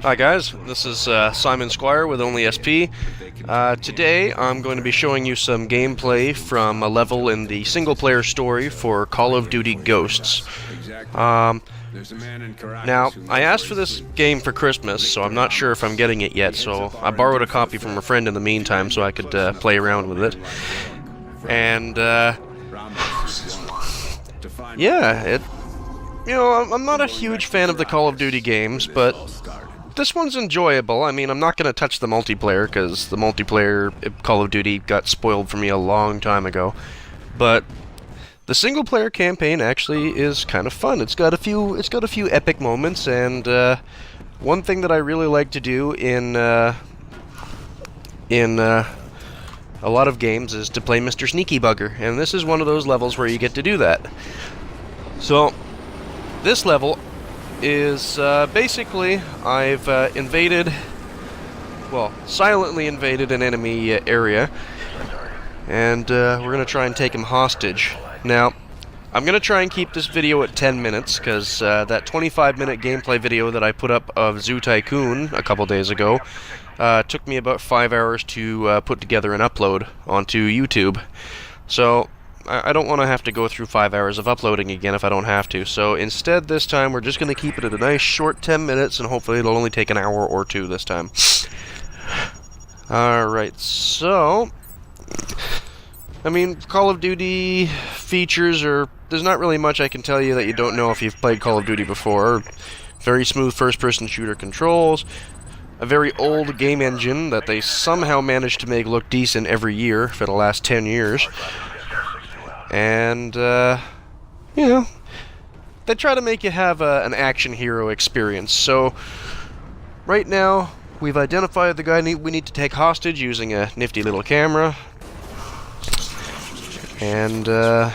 Hi guys, this is Simon Squire with Only SP. Today I'm going to be showing you some gameplay from a level in the single-player story for Call of Duty Ghosts. Now, I asked for this game for Christmas, so I'm not sure if I'm getting it yet, so I borrowed a copy from a friend in the meantime so I could play around with it. And, yeah, I'm not a huge fan of the Call of Duty games, but this one's enjoyable. I mean, I'm not going to touch the multiplayer, because the multiplayer Call of Duty got spoiled for me a long time ago. But the single-player campaign actually is kind of fun. It's got a few epic moments, and one thing that I really like to do in a lot of games is to play Mr. Sneaky Bugger, and this is one of those levels where you get to do that. So this level is basically I've silently invaded an enemy area, and we're going to try and take him hostage. Now, I'm going to try and keep this video at 10 minutes, because that 25-minute gameplay video that I put up of Zoo Tycoon a couple days ago took me about 5 hours to put together and upload onto YouTube. So I don't want to have to go through 5 hours of uploading again if I don't have to. So instead, this time, we're just going to keep it at a nice short 10 minutes, and hopefully it'll only take an hour or two this time. Alright, so I mean, Call of Duty features there's not really much I can tell you that you don't know if you've played Call of Duty before. Very smooth first-person shooter controls, a very old game engine that they somehow managed to make look decent every year for the last 10 years. And, they try to make you have an action hero experience. So, right now, we've identified the guy we need to take hostage using a nifty little camera. And, now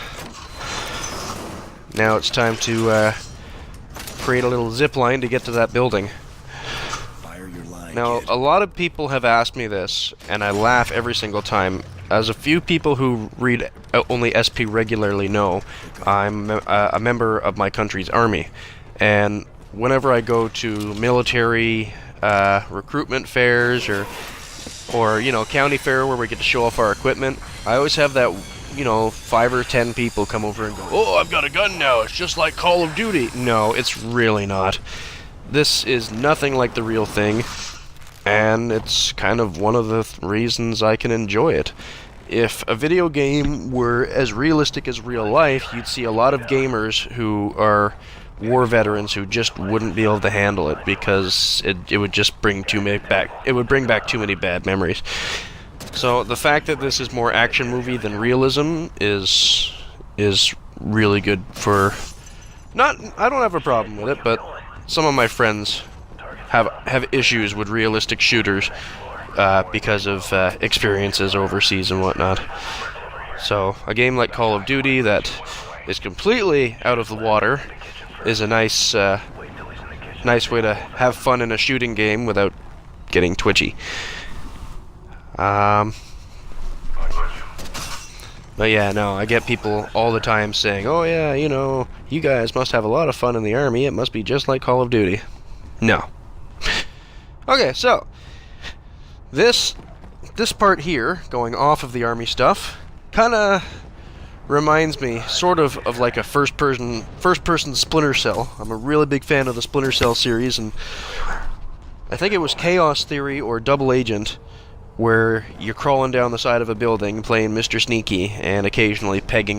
it's time to create a little zip line to get to that building. Now, a lot of people have asked me this, and I laugh every single time. As a few people who read Only SP regularly know, I'm a member of my country's army. And whenever I go to military recruitment fairs or county fair where we get to show off our equipment, I always have that 5 or 10 people come over and go, "Oh, I've got a gun now, it's just like Call of Duty." No, it's really not. This is nothing like the real thing, and it's kind of one of the reasons I can enjoy it. If a video game were as realistic as real life, you'd see a lot of gamers who are war veterans who just wouldn't be able to handle it, because it would just bring back too many bad memories. So the fact that this is more action movie than realism is really good for I don't have a problem with it, but some of my friends have issues with realistic shooters because of experiences overseas and whatnot. So a game like Call of Duty that is completely out of the water is a nice way to have fun in a shooting game without getting twitchy. But yeah, no, I get people all the time saying, "Oh yeah, you guys must have a lot of fun in the army, it must be just like Call of Duty." No. Okay, so this part here, going off of the army stuff, kinda reminds me sort of like a first-person Splinter Cell. I'm a really big fan of the Splinter Cell series, and I think it was Chaos Theory or Double Agent, where you're crawling down the side of a building, playing Mr. Sneaky, and occasionally pegging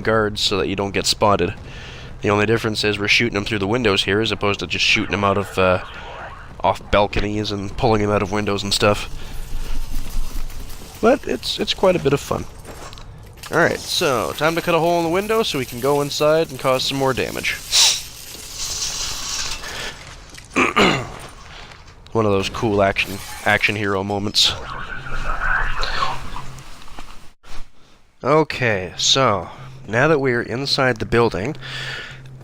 guards so that you don't get spotted. The only difference is we're shooting them through the windows here, as opposed to just shooting them out of off balconies and pulling them out of windows and stuff. But it's quite a bit of fun. Alright, so time to cut a hole in the window so we can go inside and cause some more damage. One of those cool action hero moments. Okay, so now that we're inside the building,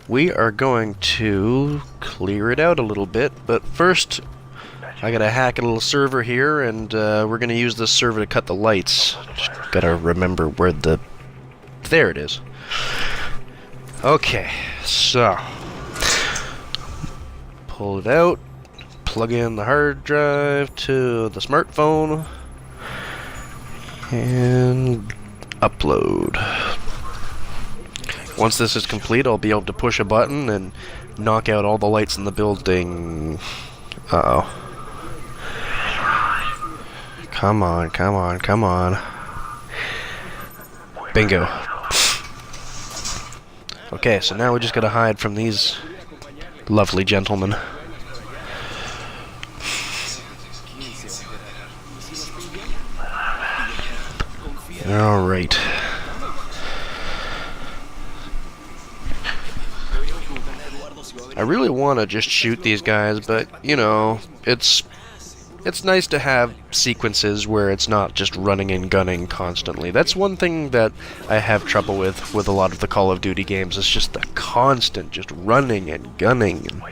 we are going to clear it out a little bit, but first I gotta hack a little server here, and we're gonna use this server to cut the lights. Just gotta remember where there it is. Okay, so pull it out, plug in the hard drive to the smartphone and upload. Once this is complete, I'll be able to push a button and knock out all the lights in the building. Uh-oh. Come on, come on, come on. Bingo. Okay, so now we just gotta hide from these lovely gentlemen. Alright. I really want to just shoot these guys, but, you know, it's nice to have sequences where it's not just running and gunning constantly. That's one thing that I have trouble with a lot of the Call of Duty games. It's just the constant just running and gunning.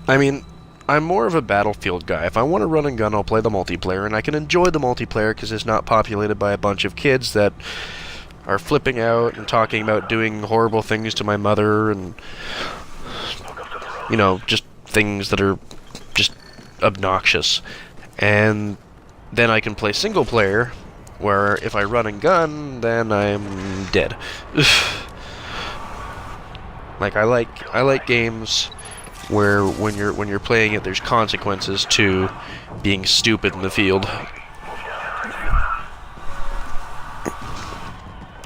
I mean, I'm more of a Battlefield guy. If I want to run and gun, I'll play the multiplayer, and I can enjoy the multiplayer because it's not populated by a bunch of kids that are flipping out and talking about doing horrible things to my mother and, you know, just things that are just obnoxious. And then I can play single player, where if I run and gun, then I'm dead. Like I like games where when you're playing it, there's consequences to being stupid in the field.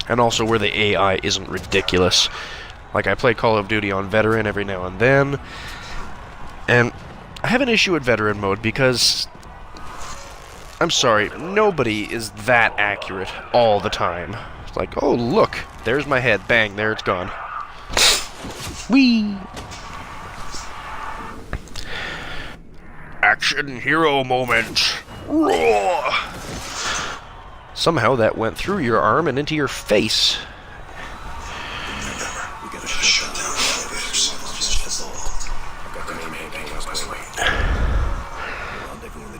And also where the AI isn't ridiculous. Like, I play Call of Duty on Veteran every now and then, and I have an issue with Veteran mode because, I'm sorry, nobody is that accurate all the time. It's like, oh look, there's my head, bang, there it's gone. Whee! Action hero moment! Roar! Somehow that went through your arm and into your face.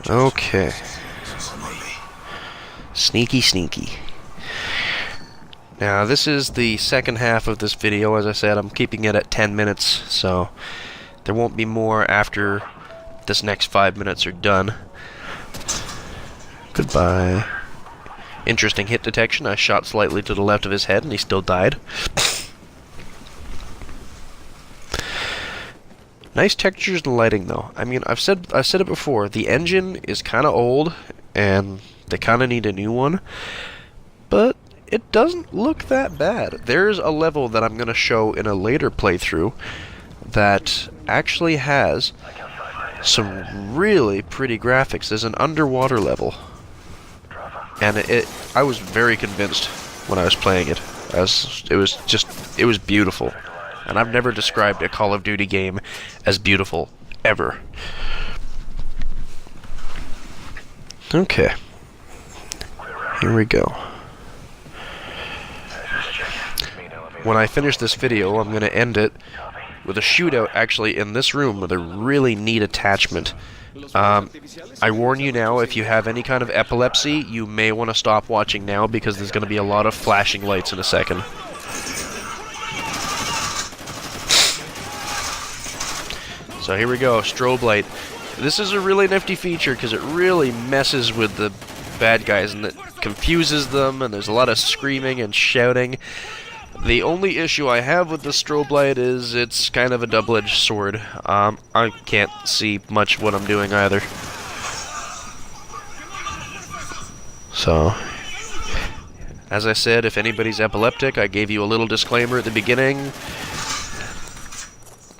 Okay. Sneaky, sneaky. Now, this is the second half of this video. As I said, I'm keeping it at 10 minutes, so there won't be more after this next 5 minutes are done. Goodbye. Interesting hit detection. I shot slightly to the left of his head, and he still died. Nice textures and lighting, though. I mean, I've said it before. The engine is kind of old, and they kind of need a new one. But it doesn't look that bad. There's a level that I'm going to show in a later playthrough that actually has some really pretty graphics. There's an underwater level. And I was very convinced when I was playing it. It was beautiful. And I've never described a Call of Duty game as beautiful, ever. Okay. Here we go. When I finish this video, I'm going to end it with a shootout actually in this room with a really neat attachment. I warn you now, if you have any kind of epilepsy, you may want to stop watching now because there's going to be a lot of flashing lights in a second. So here we go, strobe light. This is a really nifty feature because it really messes with the bad guys and it confuses them, and there's a lot of screaming and shouting. The only issue I have with the strobe light is it's kind of a double-edged sword. I can't see much what I'm doing either. So, as I said, if anybody's epileptic, I gave you a little disclaimer at the beginning.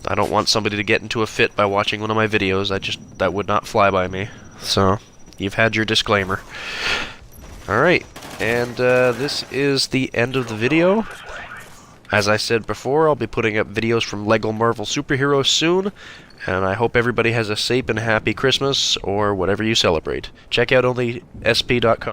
I don't want somebody to get into a fit by watching one of my videos. That would not fly by me. So, you've had your disclaimer. Alright, and this is the end of the video. As I said before, I'll be putting up videos from LEGO Marvel Superheroes soon, and I hope everybody has a safe and happy Christmas, or whatever you celebrate. Check out onlysp.com.